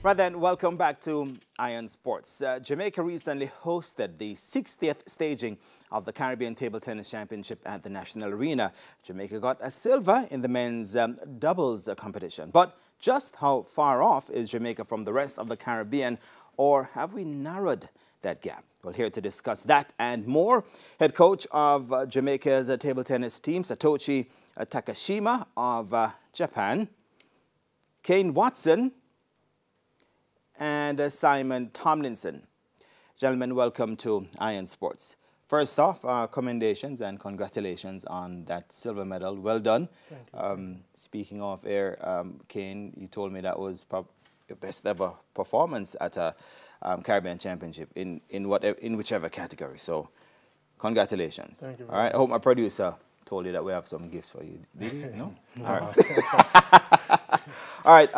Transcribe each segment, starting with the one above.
Right then, welcome back to Iron Sports. Jamaica recently hosted the 60th staging of the Caribbean Table Tennis Championship at the National Arena. Jamaica got a silver in the men's doubles competition. But just how far off is Jamaica from the rest of the Caribbean, or have we narrowed that gap? Well, here to discuss that and more, head coach of Jamaica's table tennis team, Satoshi Takashima of Japan, Kane Watson, and Simon Tomlinson. Gentlemen, welcome to Iron Sports. First off, commendations and congratulations on that silver medal. Well done. Thank you. Speaking of air, Kane, you told me that was probably your best ever performance at a Caribbean Championship in whichever category. So, congratulations. Thank you. All right. I hope my producer told you that we have some gifts for you. Did he? No? No. All right. All right.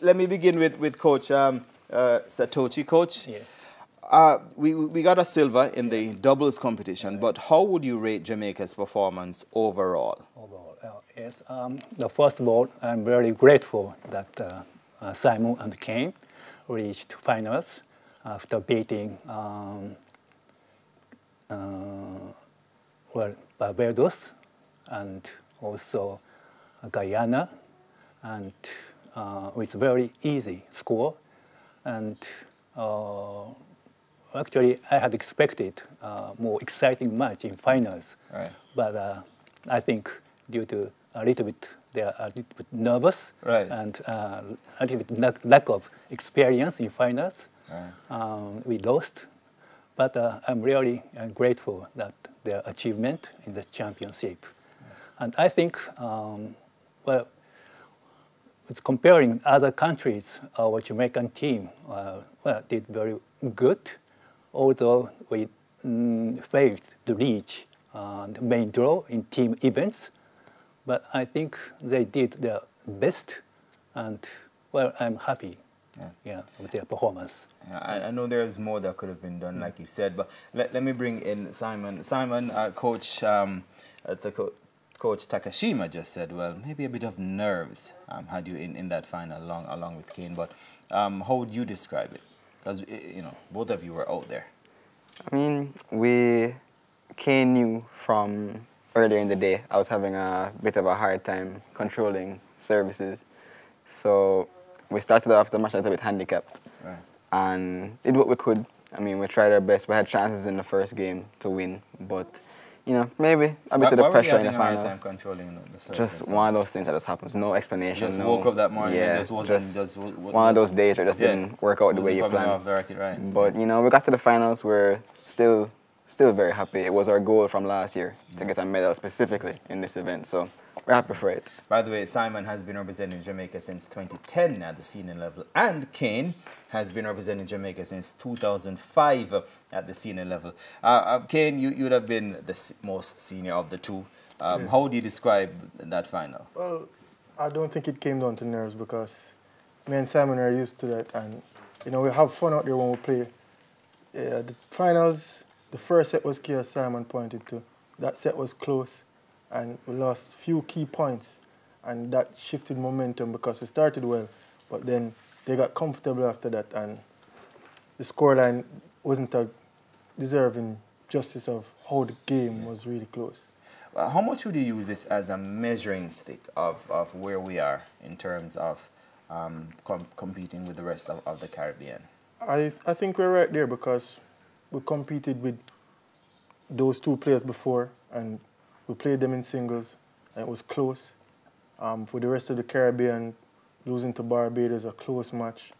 Let me begin with Coach Satoshi. Coach, Yes. we got a silver in the doubles competition, but how would you rate Jamaica's performance overall? Yes. First of all, I'm very grateful that Simon and Kane reached finals after beating Barbados and also Guyana, and with very easy score. And actually, I had expected more exciting match in finals, Right. but I think due to they are a little bit nervous, Right. and a little bit lack of experience in finals, Right. we lost. But I'm really grateful that their achievement in the championship. And I think, well, it's comparing other countries, our Jamaican team did very good, although we failed to reach the main draw in team events. But I think they did their best, and well, I'm happy with their performance. Yeah, I know there's more that could have been done, like you said, but let me bring in Simon. Simon, Coach Takashima just said, well, maybe a bit of nerves had you in that final along with Kane, but how would you describe it? Because, you know, both of you were out there. I mean, Kane knew from earlier in the day I was having a bit of a hard time controlling services. So we started off the match a little bit handicapped. Right. And did what we could. I mean, we tried our best. We had chances in the first game to win, but you know, maybe a bit of the pressure in the finals. Why were you having a hard time controlling the service? Just one of those things that just happens. No explanation. Just no, woke up that morning and just wasn't... one of those days where it just didn't work out the way you planned. Right. But, you know, we got to the finals. We're still very happy. It was our goal from last year to get a medal specifically in this event. So we're happy for it. By the way, Simon has been representing Jamaica since 2010 at the senior level, and Kane has been representing Jamaica since 2005 at the senior level. Kane, you would have been the most senior of the two. How would you describe that final? Well, I don't think it came down to nerves because me and Simon are used to that, and you know we have fun out there when we play. The finals, the first set was key, as Simon pointed to. That set was close, and we lost few key points, and that shifted momentum because we started well, but then they got comfortable after that, and the scoreline wasn't a deserving justice of how the game was really close. How much would you use this as a measuring stick of where we are in terms of competing with the rest of the Caribbean? I think we're right there because we competed with those two players before, and we played them in singles, and it was close. For the rest of the Caribbean, losing to Barbados, a close match.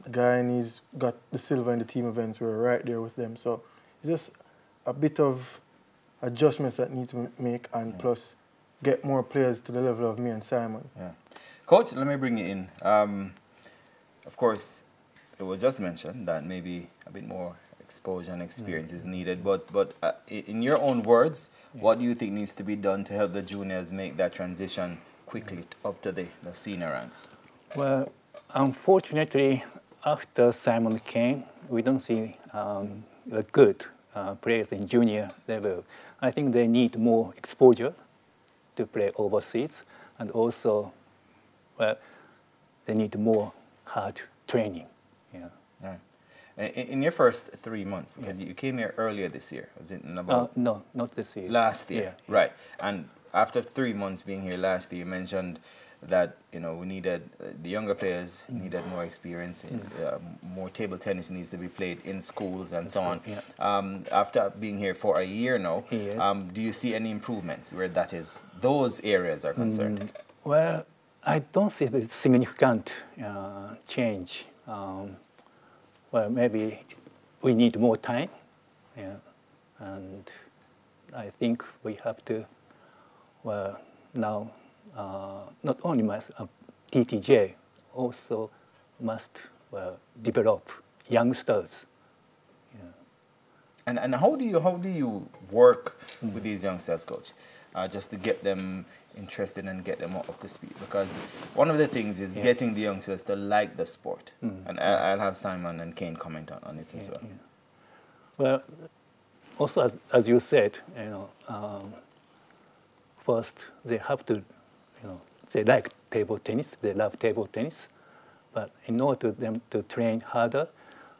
Guyanese got the silver in the team events. We were right there with them. So it's just a bit of adjustments that need to make, and plus get more players to the level of me and Simon. Yeah. Coach, let me bring you in. Of course, it was just mentioned that maybe a bit more exposure and experience is needed, but in your own words, what do you think needs to be done to help the juniors make that transition quickly up to the senior ranks? Well, unfortunately, after Simon came, we don't see good players in junior level. I think they need more exposure to play overseas, and also, well, they need more hard training. Yeah. Right. In your first 3 months, because you came here earlier this year, was it in about? No, not this year. Last year, Yeah. right. And after 3 months being here last year, you mentioned that, you know, we needed, the younger players needed more experience, more table tennis needs to be played in schools and so on. Yeah. After being here for a year now, Yes. do you see any improvements where that is, those areas are concerned? Well, I don't see the significant change. Well, maybe we need more time, yeah, and I think we have to, well, now not only must TTJ also must develop youngsters. Yeah. And how do you work with these youngsters, coach, just to get them interested and get them up to speed? Because one of the things is getting the youngsters to like the sport. And I'll have Simon and Kane comment on it as well. Yeah. Well, also as you said, you know, first they have to, you know, they like table tennis, they love table tennis, but in order for them to train harder,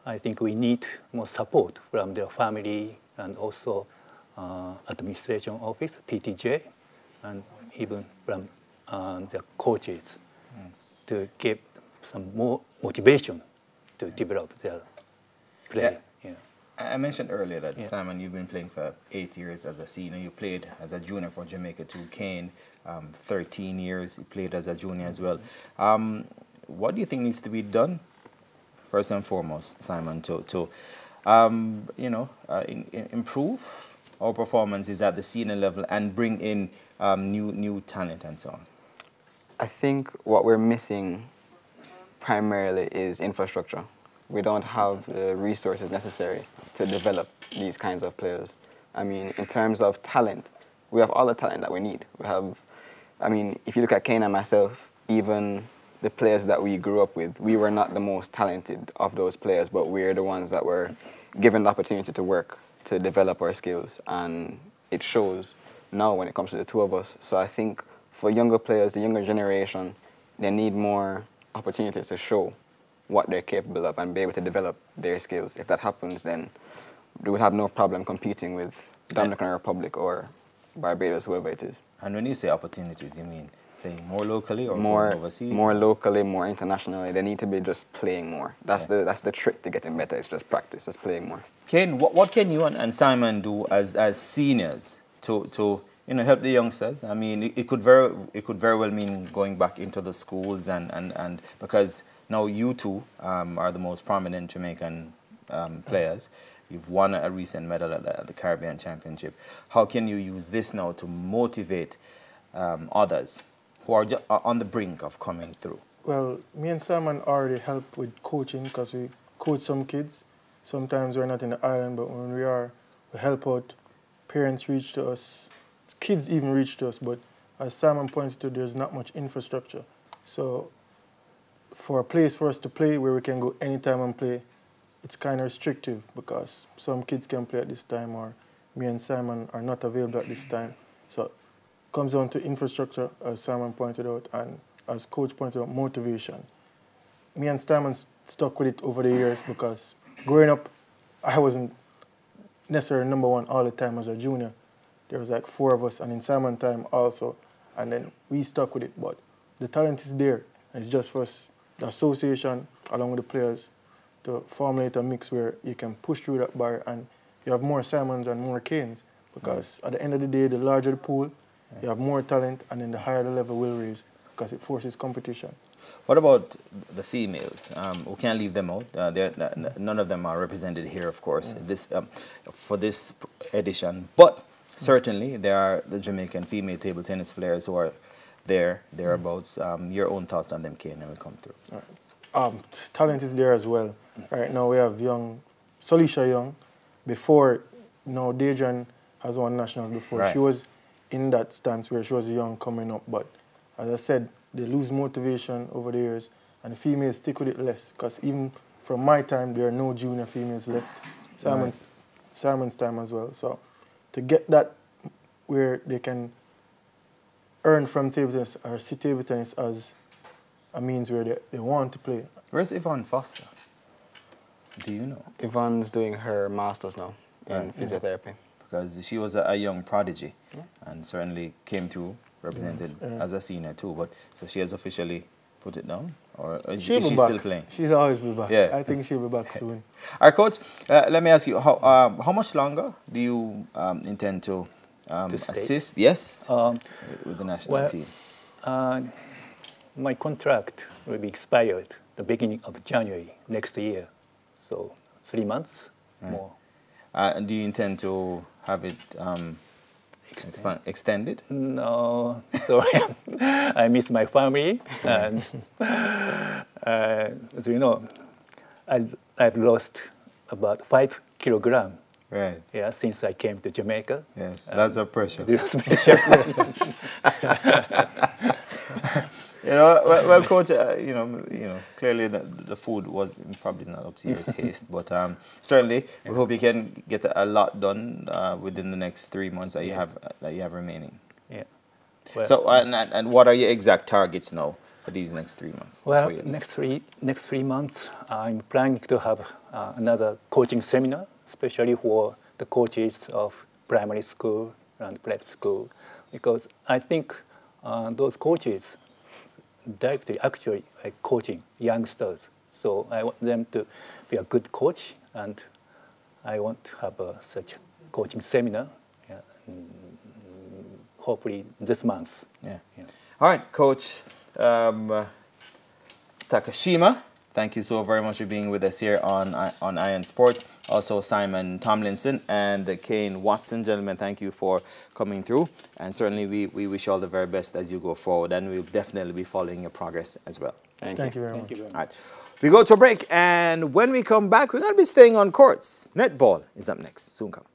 I think we need more support from their family and also administration office, TTJ, and even from the coaches to give some more motivation to develop their play. Yeah. I mentioned earlier that, Simon, you've been playing for 8 years as a senior. You played as a junior for Jamaica too. Kane, 13 years. You played as a junior as well. What do you think needs to be done, first and foremost, Simon, to improve our performances at the senior level and bring in new talent and so on? I think what we're missing primarily is infrastructure. We don't have the resources necessary to develop these kinds of players. I mean, in terms of talent, we have all the talent that we need. We have, I mean, if you look at Kane and myself, even the players that we grew up with, we were not the most talented of those players, but we're the ones that were given the opportunity to work, to develop our skills, and it shows now when it comes to the two of us. So I think for younger players, the younger generation, they need more opportunities to show what they're capable of and be able to develop their skills. If that happens, then we would have no problem competing with Dominican Republic or Barbados, whoever it is. And when you say opportunities, you mean playing more locally or going overseas? More locally, more internationally. They need to be just playing more. That's the trick to getting better. It's just practice, just playing more. Kane, what can you and Simon do as seniors to help the youngsters? I mean, it could very well mean going back into the schools and because now you two are the most prominent Jamaican players. You've won a recent medal at the Caribbean Championship. How can you use this now to motivate others who are just on the brink of coming through? Well, me and Simon already help with coaching because we coach some kids. Sometimes we're not in the island, but when we are, we help out. Parents reach to us. Kids even reach to us, but as Simon pointed to, there's not much infrastructure. So for a place for us to play where we can go anytime and play, it's kind of restrictive because some kids can play at this time or me and Simon are not available at this time. So it comes down to infrastructure, as Simon pointed out, and as Coach pointed out, motivation. Me and Simon stuck with it over the years because growing up, I wasn't necessarily number one all the time as a junior. There was like 4 of us, and in Simon's time also, and then we stuck with it. But the talent is there, and it's just for us, the association, along with the players, to formulate a mix where you can push through that bar and you have more Simons and more Kanes. Because at the end of the day, the larger the pool, you have more talent, and then the higher the level will raise because it forces competition. What about the females? We can't leave them out. None of them are represented here, of course, for this edition. But certainly, there are the Jamaican female table tennis players who are thereabouts. Your own thoughts on them, Kane, and we'll come through. All right. Talent is there as well. Right now we have Solisha Young. Before, Dejan has won nationals before. Right. She was in that stance where she was young coming up, but as I said, they lose motivation over the years, and the females stick with it less, because even from my time, there are no junior females left. Simon's time as well. So to get that where they can earn from table tennis or see table tennis as a means where they want to play. Where's Yvonne Foster? Do you know? Yvonne's doing her master's now in physiotherapy. Because she was a young prodigy and certainly came through, represented as a senior too. But so she has officially put it down? Or is she still playing? She's always be back. Yeah. I think she'll be back soon. All right, Coach, let me ask you, how much longer do you intend to assist, with the national team? My contract will be expired the beginning of January next year. So 3 months more. And do you intend to have it extended? No, sorry. I miss my family. And as you know, I've lost about 5 kilograms. Right. Yeah, since I came to Jamaica. Yes, that's a pressure. Well, Coach, clearly the food was probably not up to your taste, but certainly we hope you can get a lot done within the next 3 months that you have remaining. Yeah. Well, so, and what are your exact targets now for these next 3 months? Well, next three months, I'm planning to have another coaching seminar, especially for the coaches of primary school and prep school, because I think those coaches directly actually coaching youngsters. So I want them to be a good coach, and I want to have such a coaching seminar, hopefully this month. Yeah. All right, Coach Takashima, thank you so very much for being with us here on Iron Sports. Also, Simon Tomlinson and Kane Watson, gentlemen, thank you for coming through. And certainly we wish you all the very best as you go forward, and we'll definitely be following your progress as well. Thank you very much. All right. We go to a break, and when we come back, we're going to be staying on courts. Netball is up next. Soon come.